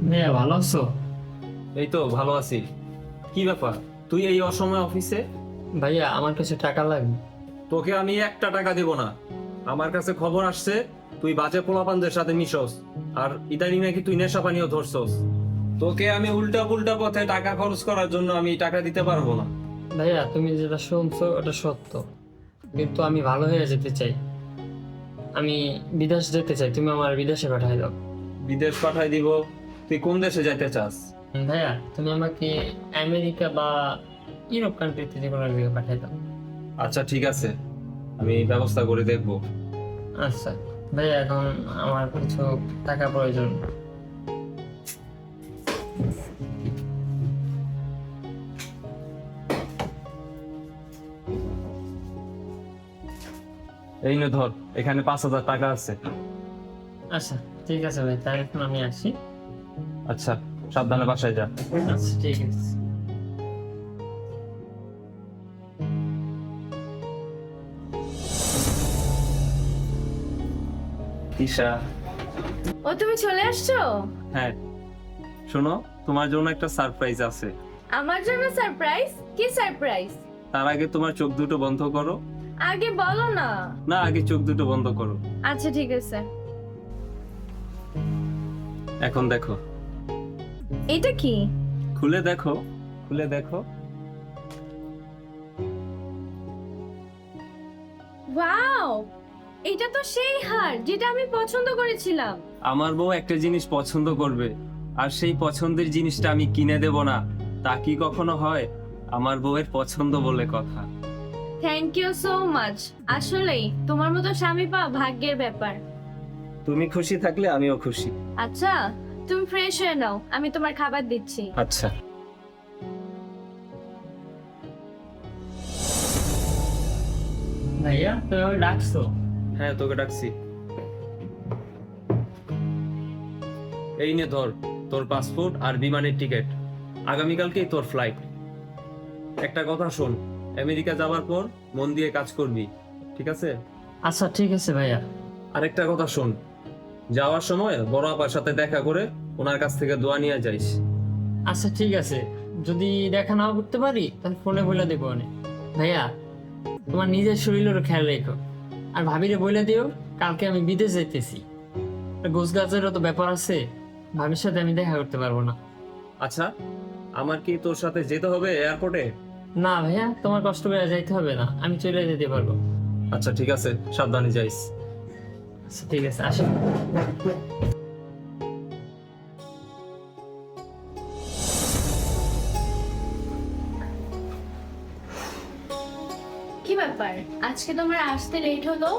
ভাইয়া ভালো আছো? এই তো ভালো আছি। কি ব্যাপার, তুই এই অসময়ে অফিসে? ভাইয়া আমার কাছে টাকা লাগবে। তোকে আমি একটা টাকা দিব না। আমার কাছে খবর আসছে তুই বাজে পোলাপানদের সাথে মিশস, আর ইদানিং নাকি তুই নেশা পানিও ধরছস। তোকে আমি উল্টা পুল্টা পথে টাকা খরচ করার জন্য আমি টাকা দিতে পারবো না। ভাইয়া তুমি যেটা শুনছো ওটা সত্য, কিন্তু আমি ভালো হয়ে যেতে চাই। আমি বিদেশ যেতে চাই, তুমি আমার বিদেশে পাঠাই দাও। বিদেশ পাঠাই দিব? তুই কোন দেশে যাইতে চাস? ভাইয়া তুমি আমাকে আমেরিকা বা ইউরোপ কান্ট্রিতে যে কোনো এক জায়গায় পাঠাই দাও। আচ্ছা ঠিক আছে, আমি ব্যবস্থা করে দেখবো। আচ্ছা ভাইয়া, এখন আমার কিছু টাকা প্রয়োজন। এই নে ধর, এখানে 5,000 টাকা আছে। আচ্ছা ঠিক আছে ভাই, তাহলে এখন আমি আসি। আচ্ছা, সাবধানে বাসায় যা। আচ্ছা ঠিক আছে। ঈশা। ও তুমি চলে আসছো? হ্যাঁ, শোনো, তোমার জন্য একটা সারপ্রাইজ আছে। আমার জন্য সারপ্রাইজ? কি সারপ্রাইজ? তার আগে তোমার চোখ দুটো বন্ধ করো। আগে বলো না। না, আগে চোখ দুটো বন্ধ করো। আচ্ছা ঠিক আছে। এখন দেখো। এটা কি? খুলে দেখো, খুলে দেখো। ওয়াও, এটা তো সেই হার যেটা আমি পছন্দ করেছিলাম। আমার বউ একটা জিনিস পছন্দ করবে, আর সেই পছন্দের জিনিসটা আমি কিনে দেব না, তা কি কখনো হয়? আমার বউয়ের পছন্দ বলে কথা। Thank you so much. আসলেই তোমার মতো স্বামী পাওয়া ভাগ্যের ব্যাপার। তুমি খুশি থাকলে আমিও খুশি। আচ্ছা, তুমি ফ্রেশ হয়ে নাও, আমি তোমার খাবার দিচ্ছি। আচ্ছা। ভাইয়া তুমি আমাকে ডাকছো? হ্যাঁ, তোকে ডাকছি। এই নে ধর, তোর পাসপোর্ট আর বিমানের টিকিট। আগামীকালকেই তোর ফ্লাইট। একটা কথা শোন, আমেরিকা যাওয়ার পর মন দিয়ে কাজ করবি, ঠিক আছে? আচ্ছা ঠিক আছে ভাইয়া। আরেকটা কথা শোন, যাওয়ার সময় বড় আপার সাথে দেখা করে ওনার কাছ থেকে দোয়া নিয়ে যাইস। আচ্ছা ঠিক আছে, যদি দেখা নাও করতে পারি তাহলে ফোনে বলে দেবো অনেক। ভাইয়া তোমার নিজের শরীরেরও খেয়াল রেখো, আর ভাবিরে বলে দিও কালকে আমি বিদেশ যাইতেছি। গোছ গাছেরও তো ব্যাপার আছে, ভাবির সাথে আমি দেখা করতে পারবো না। আচ্ছা, আমার কি তোর সাথে যেতে হবে এয়ারপোর্টে? না ভাইয়া, তোমার কষ্ট করে যাইতে হবে না, আমি চলে যেতে পারবো। আচ্ছা ঠিক আছে, সাবধানে যাইস। আচ্ছা ঠিক আছে, আসো। কি ব্যাপার, আজকে তোমার আসতে লেট হলো?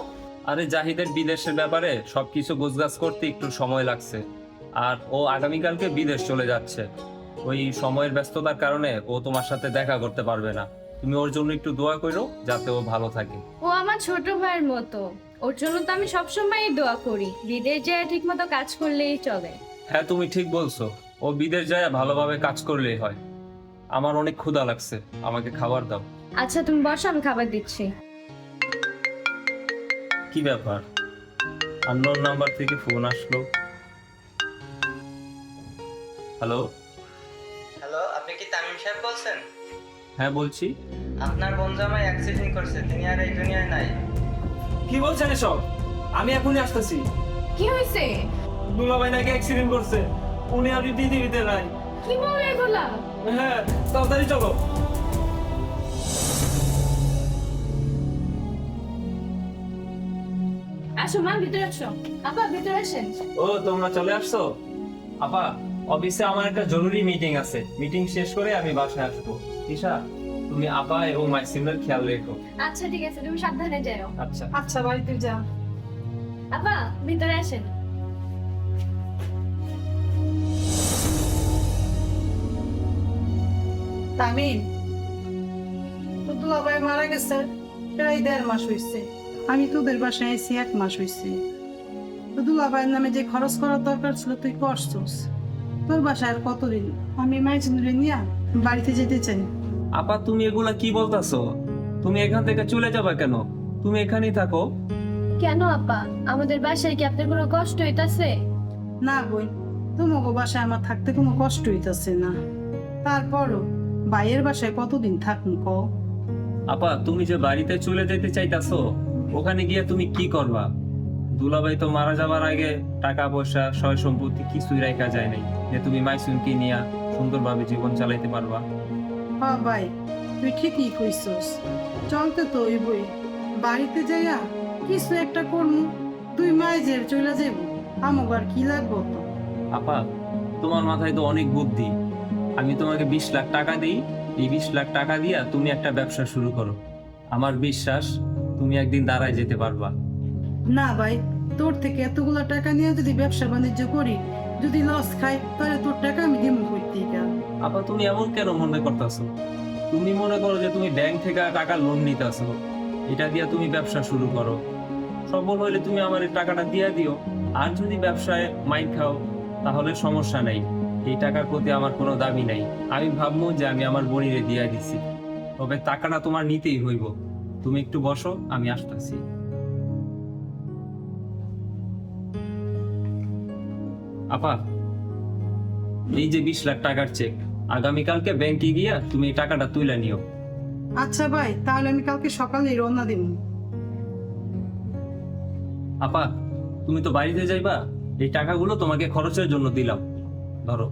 আরে জাহিদের বিদেশের ব্যাপারে সবকিছু গোছগাছ করতে একটু সময় লাগছে, আর ও আগামীকালকে বিদেশ চলে যাচ্ছে। ওই সময়ের ব্যস্ততার কারণে ও তোমার সাথে দেখা করতে পারবে না। তুমি ওর জন্য একটু দোয়া করো যাতে ও ভালো থাকে। ও আমার ছোট ভাইয়ের মতো, ওর জন্য তো আমি সবসময়ই দোয়া করি। বিদেশ যায় ঠিক মতো কাজ করলেই চলে। হ্যাঁ, তুমি ঠিক বলছো, ও বিদেশ যায় ভালোভাবে কাজ করলেই হয়। আমার অনেক ক্ষুধা লাগছে, আমাকে খাবার দাও। আচ্ছা তুমি বসো, আমি খাবার দিচ্ছি। কি ব্যাপার, আননোন নাম্বার থেকে ফোন আসলো। হ্যালো। হ্যালো, আপনি কি তামিম সাহেব বলছেন? হ্যাঁ বলছি। আপনার বোন জামাই অ্যাক্সিডেন্ট করছে, তিনি আর এই দুনিয়ায় নাই। কি বলছেন এসব? আমি এখনই আসতেছি। কি হয়েছে? দুলাভাই নাকি অ্যাক্সিডেন্ট করছে, উনি আর পৃথিবীতে নাই। কি বলে এগুলা? হ্যাঁ, তাড়াতাড়ি চলো। আসো মা, ভিতরে আসো। আপা ভিতরে আসেন। ও, তোমরা চলে আসছো? আপা, অফিসে আমার একটা জরুরি মিটিং আছে, মিটিং শেষ করে আমি বাসায় আসবো। ঈশা, তুমি আপা এবং মাইসিমের খেয়াল রেখো। আচ্ছা ঠিক আছে, তুমি সাবধানে যাও। আচ্ছা। আচ্ছা বাড়িতে যাও। আপা ভিতরে আসেন। তামিম, তো দুলাভাই মারা গেছে প্রায় 1.5 মাস হয়েছে। আমি তোদের বাসায় এসে 1 মাস হয়েছে। তো দুলাভাইয়ের নামে যে খরচ করার দরকার ছিল তুই করছিস। তোর বাসায় আর কতদিন? আমি মাইজুরে নিয়ে বাড়িতে যেতে চাই। আপা, তুমি এগুলা কি বলতাছো? তুমি এখান থেকে চলে যাবে কেন? তুমি এখানেই থাকো। কেন আপা, আমাদের বাসায় কি আপনার কোনো কষ্ট হইতাছে? না বোন, তোমাকে বাসায় আমার থাকতে কোনো কষ্ট হইতাছে না। তারপরও ভাইয়ের বাসায় কতদিন থাকুন কও? আপা, তুমি যে বাড়িতে চলে যেতে চাইতাছো, ওখানে গিয়ে তুমি কি করবা? দুলাভাই তো মারা যাবার আগে টাকা পয়সা সয় সম্পত্তি কিছুই রাখা যায় নাই যে তুমি মাইসুনকে নিয়ে সুন্দরভাবে জীবন চালাইতে পারবা। হ্যাঁ ভাই, তুই ঠিকই কইছস। চলতে তো হইবই। বাড়িতে যাইয়া কিছু একটা করমু, তুই মাইজের চলে যাইব, আমাকে আর কি লাগবো তো? আপা, তোমার মাথায় তো অনেক বুদ্ধি। আমি তোমাকে 20 লাখ টাকা দিই, এই 20 লাখ টাকা দিয়া তুমি একটা ব্যবসা শুরু করো। আমার বিশ্বাস তুমি একদিন দাঁড়ায় যেতে পারবা। না ভাই, তোর থেকে এতগুলা টাকা নিয়ে যদি ব্যবসা বাণিজ্য করি, যদি লস খাই, তাহলে তোর টাকা আমি দিব করতে গা। আপা, তুমি এমন কেন মনে করতেছো? তুমি মনে করো যে তুমি ব্যাংক থেকে টাকা লোন নিতেছো, এটা দিয়া তুমি ব্যবসা শুরু করো। সফল হইলে তুমি আমার এই টাকাটা দিয়ে দিও। আর যদি ব্যবসায় মাইর খাও তাহলে সমস্যা নাই, এই টাকার প্রতি আমার কোনো দাবি নাই। আমি ভাববো যে আমি আমার বোনিরে দিয়ে দিছি, তবে টাকাটা তোমার নিতেই হইব। তুমি একটু বসো, আমি আসতেছি। আপা, এই যে 20 লাখ টাকার চেক, আগামীকালকে ব্যাংকে গিয়া তুমি এই টাকাটা তুলে নিও। আচ্ছা ভাই, তাহলে আমি কালকে সকালে রওনা দিব। আপা, তুমি তো বাড়িতে যাইবা, এই টাকাগুলো তোমাকে খরচের জন্য দিলাম, ধরো।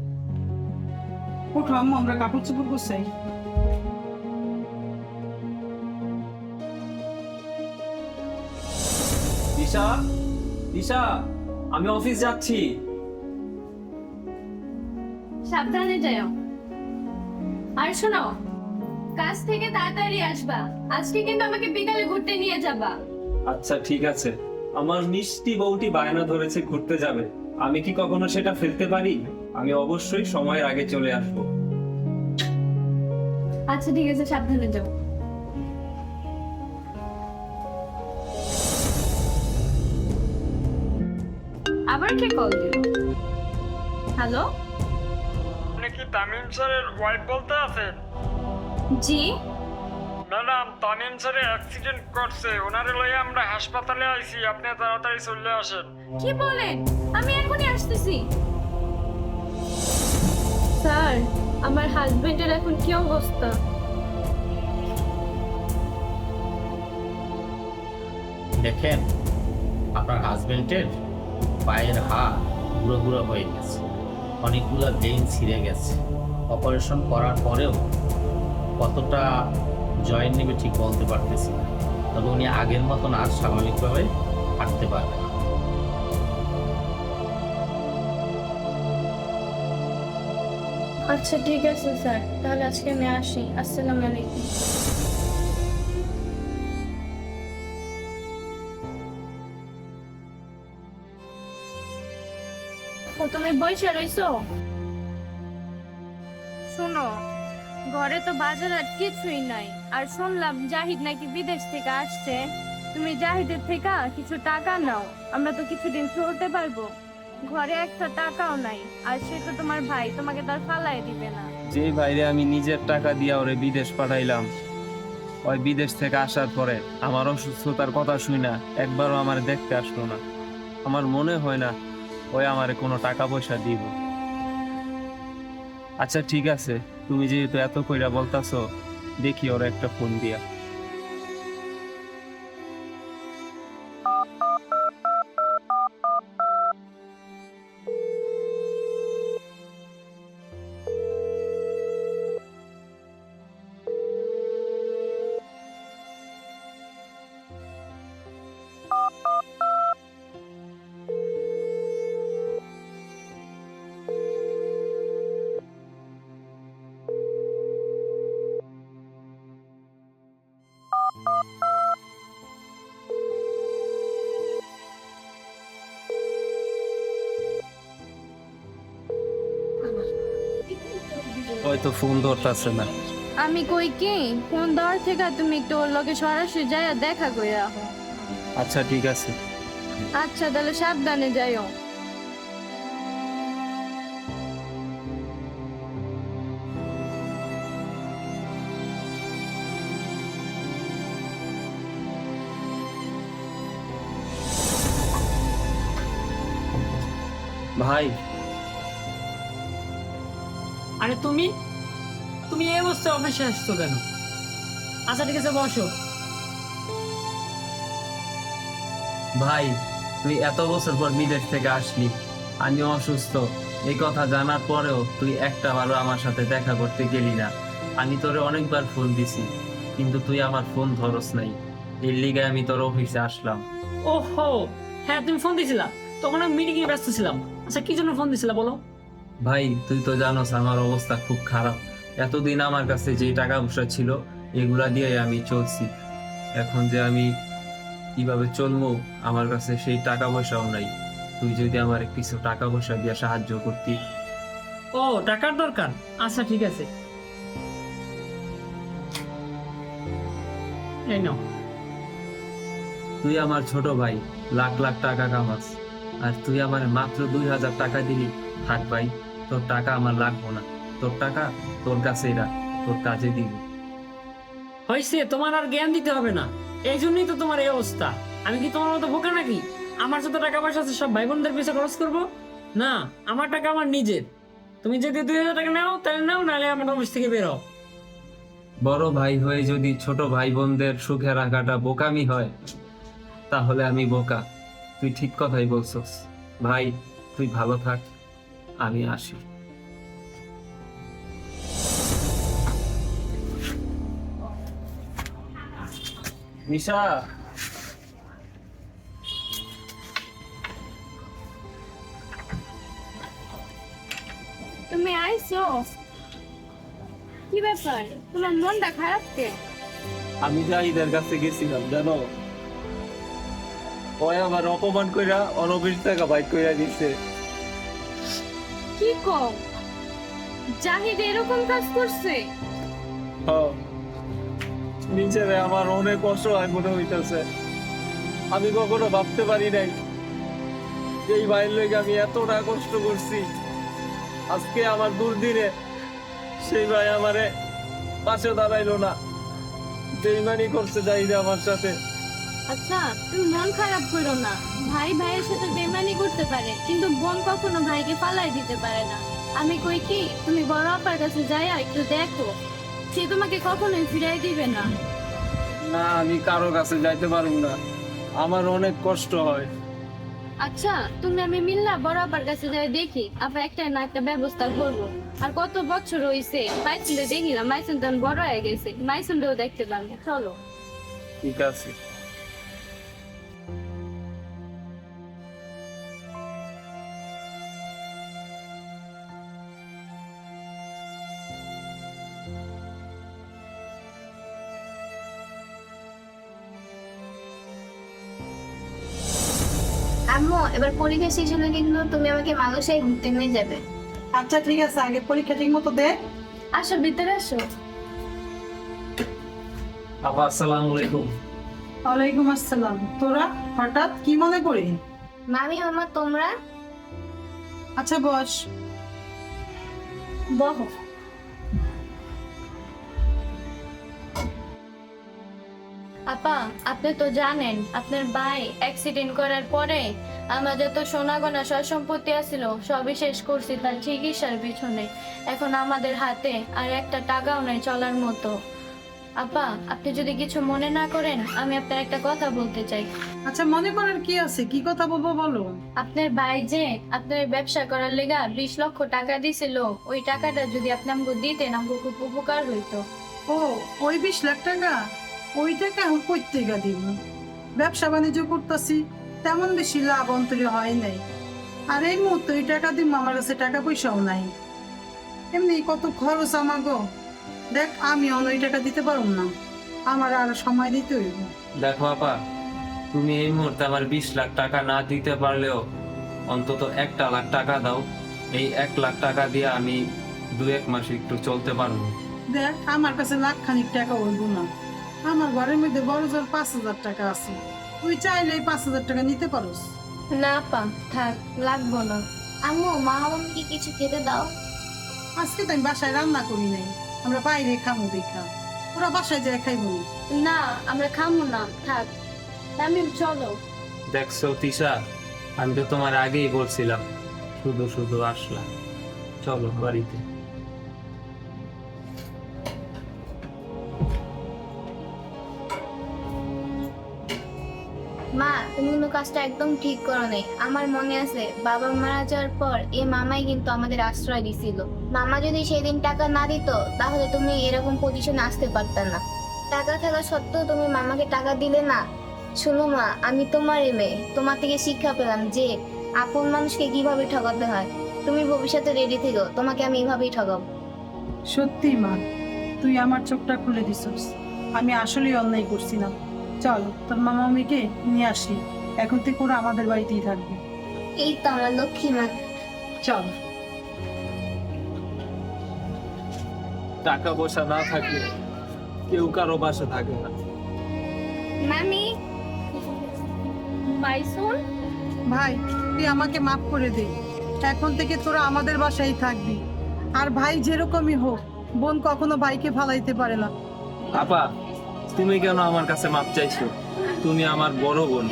ওঠো আম্মু, আমরা কাপড় চোপড় গোছাই। দিশা, দিশা, আমি অফিস যাচ্ছি। সাবধানে যাও। আর শোনো, কাজ থেকে তাড়াতাড়ি আসবা। আজকে কিন্তু আমাকে বিকালে ঘুরতে নিয়ে যাবা। আচ্ছা ঠিক আছে। আমার মিষ্টি বউটি বায়না ধরেছে ঘুরতে যাবে, আমি কি কখনো সেটা ফেলতে পারি? আমি অবশ্যই সময়ের আগে চলে আসবো। আচ্ছা ঠিক আছে, সাবধানে যাও। আবার কে কল দিল? হ্যালো, আপনি কি তামিম স্যারের ওয়াইফ বলতে আছেন? জি। ম্যাডাম, তামিম স্যারে অ্যাক্সিডেন্ট করছে, ওনারে লইয়া আমরা হাসপাতালে আইছি, আপনি তাড়াতাড়ি চলে আসেন। কি বলেন? আমি এখনই আসতেছি। স্যার, আমার হাজবেন্ডের এখন কি অবস্থা? দেখেন, আপনার হাজবেন্ডের পায়ের হাড় গুঁড়ো গুঁড়ো হয়ে গেছে, অনেকগুলো ভেইন ছিঁড়ে গেছে। অপারেশন করার পরেও কতটা জয়েন্ট নেবে ঠিক বলতে পারতেছি না, তবে উনি আগের মতন আর স্বাভাবিকভাবে হাঁটতে পারবেন না। আচ্ছা ঠিক আছে স্যার, তাহলে আজকে আমি আসি। আসসালামু আলাইকুম। তুমি বসে রইছো? শোনো, ঘরে তো বাজার আর কিছুই নাই। আর শুনলাম জাহিদ নাকি বিদেশ থেকে আসছে। তুমি জাহিদের থেকে কিছু টাকা নাও, আমরা তো কিছুদিন চলতে পারবো। ঘরে একটা টাকাও নাই, আর সে তো তোমার ভাই, তোমাকে তার ফালাই দিবে না। যে বাইরে আমি নিজের টাকা দিয়া ওরে বিদেশ পাঠাইলাম, ওই বিদেশ থেকে আসার পরে আমার অসুস্থতার কথা শুই না একবারও আমার দেখতে আসলো না। আমার মনে হয় না ওই আমারে কোনো টাকা পয়সা দিব। আচ্ছা ঠিক আছে, তুমি যেহেতু এত কইরা বলতাছো, দেখি ওর একটা ফোন দিয়া। হয়তো ফোন ধরতেছে না। আমি কই কি, ফোন দেওয়ার থেকে তুমি একটু ওর লগে সরাসরি যাই দেখা করে রাখো। আচ্ছা ঠিক আছে। আচ্ছা তাহলে সাবধানে যাইও। ভাই, আরে তুমি তুমি এই অবস্থায় অফিসে আসছো কেন? আচ্ছা ঠিক আছে, বসো। ভাই, তুই এত বছর পর বিদেশ থেকে আসলি, আমি অসুস্থ, এই কথা জানার পরেও তুই একটা বারও আমার সাথে দেখা করতে গেলি না। আমি তোরে অনেকবার ফোন দিছি, কিন্তু তুই আমার ফোন ধরস নাই। এর লিগে আমি তোর অফিসে আসলাম। ওহো, হ্যাঁ তুমি ফোন দিছিলা, তখন আমি মিটিং এ ব্যস্ত ছিলাম। আচ্ছা কি জন্য ফোন দিছিলা বলো? ভাই, তুই তো জানোস আমার অবস্থা খুব খারাপ। এতদিন আমার কাছে যে টাকা পয়সা ছিল এগুলা দিয়ে আমি চলছি। এখন যে আমি কিভাবে চলবো, আমার কাছে সেই টাকা পয়সাও নাই। তুই যদি আমার কিছু টাকা পয়সা দিয়ে সাহায্য করতি। ও, টাকার দরকার? আচ্ছা ঠিক আছে, এই নাও। তুই আমার ছোট ভাই, লাখ লাখ টাকা কামাস, আর তুই আমার মাত্র 2000 টাকা দিলি। থাক ভাই, তোর টাকা আমার লাগবো না। তোর টাকা তোর কাছেই রাখ, তোর কাজে দিবি। হয়েছে, তোমার আর জ্ঞান দিতে হবে না। এই জন্যই তো তোমার এই অবস্থা। আমি কি তোমার মতো বোকা নাকি? আমার যত টাকা পয়সা আছে সব ভাই বোনদের পিছনে খরচ করবো না? আমার টাকা আমার নিজের। তুমি যদি 2000 টাকা নাও তাহলে নাও, নাহলে আমার অফিস থেকে বেরো। বড় ভাই হয়ে যদি ছোট ভাই বোনদের সুখে রাখাটা বোকামি হয়, তাহলে আমি বোকা। তুই ঠিক কথাই বলছস। ভাই, তুই ভালো থাক, আমি আসি। নিশা, তুমি আইছো? কি ব্যাপার, তোমার মনটা খারাপ কে? আমি জাহিদের কাছে গেছিলাম জানো, ওই আমার অপমান কইরা অনবিশ টাকা বাইক কইরা দিছে। কি কও? জাহিদ এরকম কাজ করছে? নিজেরে আমার অনেক অসহায় মনে হইতেছে। আমি কখনো ভাবতে পারি নাই এই ভাইয়ের লইগে আমি এতটা কষ্ট করছি। আজকে আমার দুর্দিনে সেই ভাই আমারে পাশে দাঁড়াইলো না, বেইমানি করছে জাহিদে আমার সাথে। আচ্ছা তুমি মন খারাপ করো না, ভাই ভাইয়ের সাথে বেমানি করতে পারে, কিন্তু বোন কখনো ভাইকে পালাই দিতে পারে না। আমি কই কি, তুমি বড় আপার কাছে যাই একটু দেখো, সে তোমাকে কখনোই ফিরাই দিবে না। না, আমি কারো কাছে যাইতে পারবো না, আমার অনেক কষ্ট হয়। আচ্ছা তুমি আমি মিল্লা বড় আপার কাছে যাই দেখি, আপা একটা না একটা ব্যবস্থা করবো। আর কত বছর হইছে মাইসুনটা দেখি না, মাইসুন তো বড় হয়ে গেছে, মাইসুনটাও দেখতে পারবো। চলো। ঠিক আছে। আম্মু, এবার পরীক্ষা শেষ হলে কিন্তু তুমি আমাকে মালয়েশিয়ায় ঘুরতে নিয়ে যাবে। আচ্ছা ঠিক আছে, আগে পরীক্ষা ঠিক মতো দে। আসো ভিতরে আসো। আপা, আসসালামু আলাইকুম। ওয়ালাইকুম আসসালাম। তোরা হঠাৎ কি মনে করি? মামি মামা তোমরা? আচ্ছা বস। বহো। আপা আপনি তো জানেন আপনার ভাই অ্যাক্সিডেন্ট করার পরে আমার যত সোনা গয়না সব সম্পত্তি আছিল সবই শেষ করছি তার চিকিৎসার পিছনে। এখন আমাদের হাতে আর একটা টাকাও নাই চলার মতো। আপা আপনি যদি কিছু মনে না করেন, আমি আপনার একটা কথা বলতে চাই। আচ্ছা মনে করার কি আছে, কি কথা বলবো বলো। আপনার ভাই যে আপনার ব্যবসা করার লেগা 20 লক্ষ টাকা দিছিল, ওই টাকাটা যদি আপনি আমাকে দিতেন আমাকে খুব উপকার হইতো। ও, ওই 20 লাখ টাকা? ওই টাকা এখন কই থেকে দিব? ব্যবসা বাণিজ্য করতেছি, তেমন বেশি লাভ অন্তরে হয় নাই। আর এই মুহূর্তে ওই টাকা দিব, আমার কাছে টাকা পয়সাও নাই। এমনি কত খরচ আমার গো। দেখ, আমি ওই টাকা দিতে পারব না, আমার আরো সময় দিতে হইব। দেখো আপা, তুমি এই মুহূর্তে আমার 20 লাখ টাকা না দিতে পারলেও অন্তত 1 লাখ টাকা দাও। এই 1 লাখ টাকা দিয়ে আমি 2-1 মাস একটু চলতে পারবো। দেখ, আমার কাছে লাখ খানিক টাকা হইব না। আমার ঘরের মধ্যে বড় জোর 5,000 টাকা আছে। তুই চাইলে এই 5,000 টাকা নিতে পারোস। না আপা থাক, লাগবো না। আম্মু, মা আমাকে কিছু খেতে দাও। আজকে তো আমি বাসায় রান্না করি নাই, আমরা বাইরে খামো দেখা। ওরা বাসায় যায় খাইবো। না আমরা খামো না, থাক। আমি চলো। দেখছো তিশা, আমি তো তোমার আগেই বলছিলাম, শুধু শুধু আসলাম। চলো বাড়িতে। তুমি কিন্তু কাজটা একদম ঠিক করো নাই। আমার মনে আছে বাবা মারা যাওয়ার পর এই মামাই কিন্তু আমাদের আশ্রয় দিছিল। মামা যদি সেদিন টাকা না দিত তাহলে তুমি এরকম পজিশনে আসতে পারতে না। টাকা থাকা সত্ত্বেও তুমি মামাকে টাকা দিলে না। শোনো মা, আমি তোমারই মেয়ে, তোমার থেকে শিক্ষা পেলাম যে আপন মানুষকে কিভাবে ঠকাতে হয়। তুমি ভবিষ্যতে রেডি থেকো, তোমাকে আমি এইভাবেই ঠকাবো। সত্যি মা, তুই আমার চোখটা খুলে দিছস। আমি আসলেই অন্যায় করছিলাম। চল তোর মামা মামিকে নিয়ে আসি, এখন থেকে ওরা আমাদের বাড়িতেই থাকবে। এই তো আমার লক্ষ্মী মা। চল। টাকা পয়সা না থাকলে কেউ কারো পাশে থাকে না। মামি, বাইসুন, ভাই তুই আমাকে মাফ করে দে, এখন থেকে তোরা আমাদের বাসায় থাকবি। আর ভাই যেরকমই হোক, বোন কখনো ভাইকে ফালাইতে পারে না। আপা, তুমি কেন আমার কাছে মাপ চাইছো? তুমি আমার বড় বোন,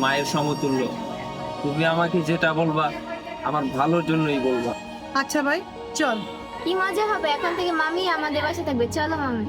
মায়ের সমতুল্য। তুমি আমাকে যেটা বলবা আমার ভালোর জন্যই বলবা। আচ্ছা ভাই, চল। কি মজা হবে, এখন থেকে মামি আমাদের বাসায় থাকবে। চলো মামি।